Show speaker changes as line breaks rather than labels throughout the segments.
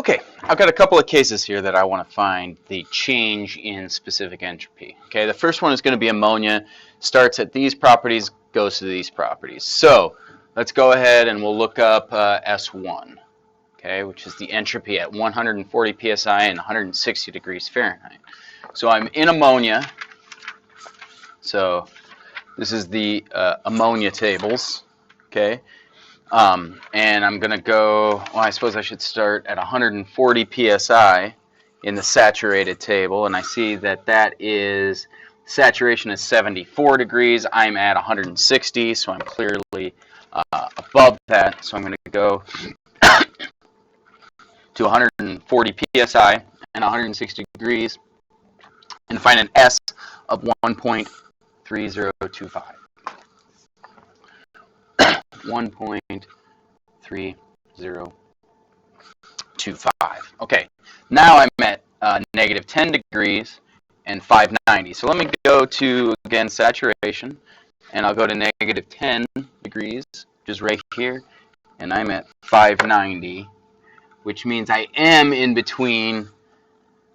Okay, I've got a couple of cases here that I want to find the change in specific entropy. Okay, the first one is going to be ammonia. Starts at these properties, goes to these properties. So let's go ahead and we'll look up S1, okay, which is the entropy at 140 psi and 160 degrees Fahrenheit. So I'm in ammonia. So this is the ammonia tables, okay. And I'm going to go, well, I suppose I should start at 140 psi in the saturated table, and I see that that is, saturation is 74 degrees. I'm at 160, so I'm clearly above that. So I'm going to go to 140 psi and 160 degrees and find an S of 1.3025. 1.3025. Okay, now I'm at negative 10 degrees and 590. So let me go to, again, saturation, and I'll go to negative 10 degrees, which is right here, and I'm at 590, which means I am in between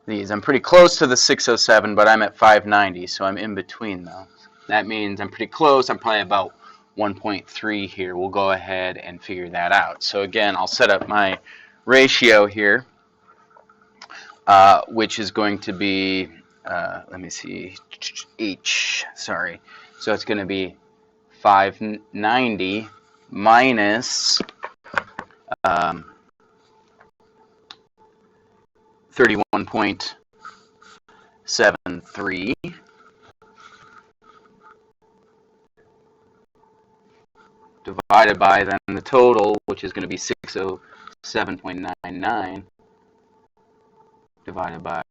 these. I'm pretty close to the 607, but I'm at 590, so I'm in between those. That means I'm pretty close. I'm probably about 1.3 here. We'll go ahead and figure that out. So again, I'll set up my ratio here, which is going to be, let me see, H, sorry. So it's going to be 590 minus 31.73 divided by then the total, which is going to be 607.99 divided by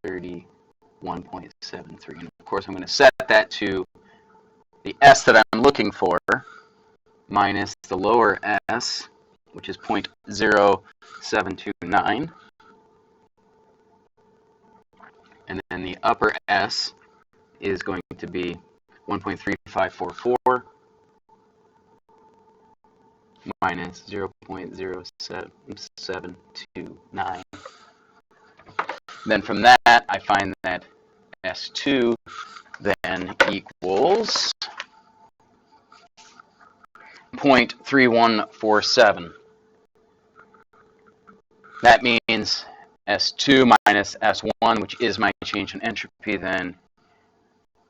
31.73. And of course, I'm going to set that to the S that I'm looking for minus the lower S, which is 0.0729. And then the upper S is going to be 1.3544 minus 0.0729. Then from that, I find that S2 then equals 0.3147. That means S2 minus S1, which is my change in entropy, then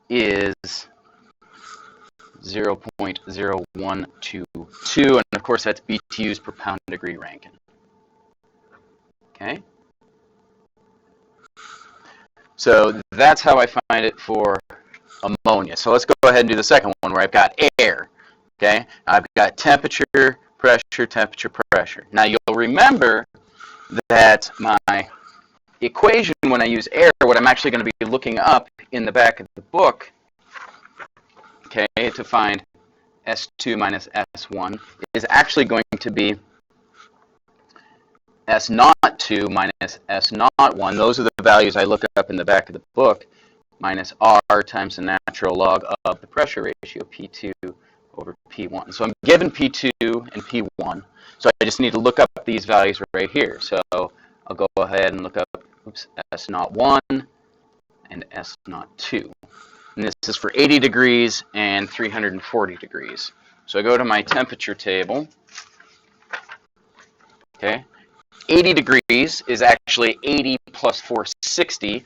is 0.0122, and of course that's BTUs per pound degree Rankine. Okay? So that's how I find it for ammonia. So let's go ahead and do the second one where I've got air. Okay? I've got temperature, pressure, temperature, pressure. Now you'll remember that my equation when I use air, what I'm actually going to be looking up in the back of the book, okay, to find S2 minus S1 is actually going to be S02 minus S01. Those are the values I look up in the back of the book, minus R times the natural log of the pressure ratio, P2 over P1. So I'm given P2 and P1, so I just need to look up these values right here. So I'll go ahead and look up S01 and S02. And this is for 80 degrees and 340 degrees. So I go to my temperature table. Okay, 80 degrees is actually 80 plus 460.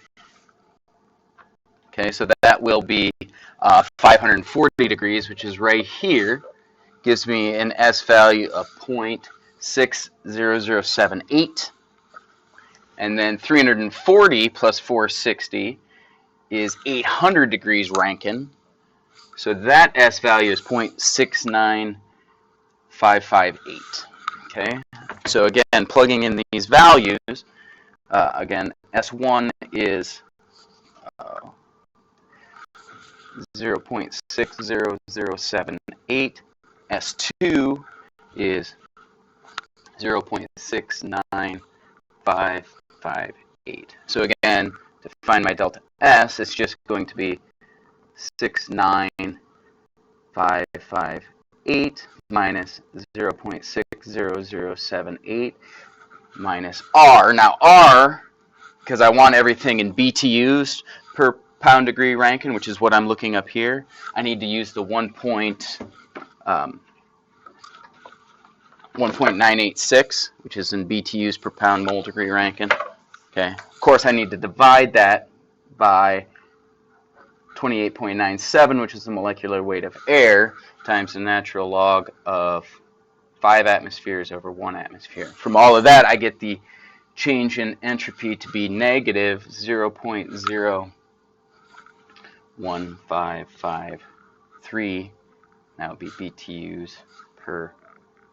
Okay, so that will be 540 degrees, which is right here. Gives me an S value of 0.60078. And then 340 plus 460 is 800 degrees Rankine. So that S value is 0.69558. Okay, so again, plugging in these values, again, S1 is 0.60078. S2 is 0.69558. So again, to find my delta S, it's just going to be 69558 minus 0.60078 minus R. Now R, because I want everything in BTUs per pound degree Rankine, which is what I'm looking up here, I need to use the 1.986, which is in BTUs per pound mole degree Rankine. Okay. Of course, I need to divide that by 28.97, which is the molecular weight of air, times the natural log of 5 atmospheres over 1 atmosphere. From all of that, I get the change in entropy to be negative 0.01553. That would be BTUs per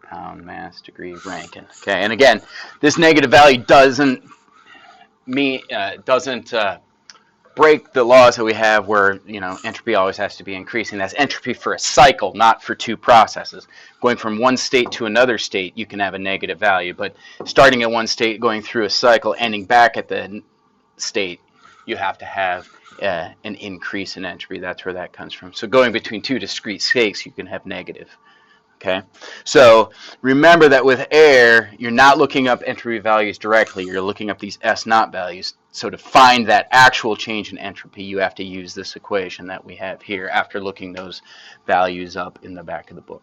pound mass degree Rankine. Okay, and again, this negative value doesn't break the laws that we have where, entropy always has to be increasing. That's entropy for a cycle, not for two processes. Going from one state to another state, you can have a negative value, but starting at one state, going through a cycle, ending back at the state, you have to have an increase in entropy. That's where that comes from. So going between two discrete states, you can have negative. Okay, so remember that with air, you're not looking up entropy values directly. You're looking up these S0 values. So to find that actual change in entropy, you have to use this equation that we have here after looking those values up in the back of the book.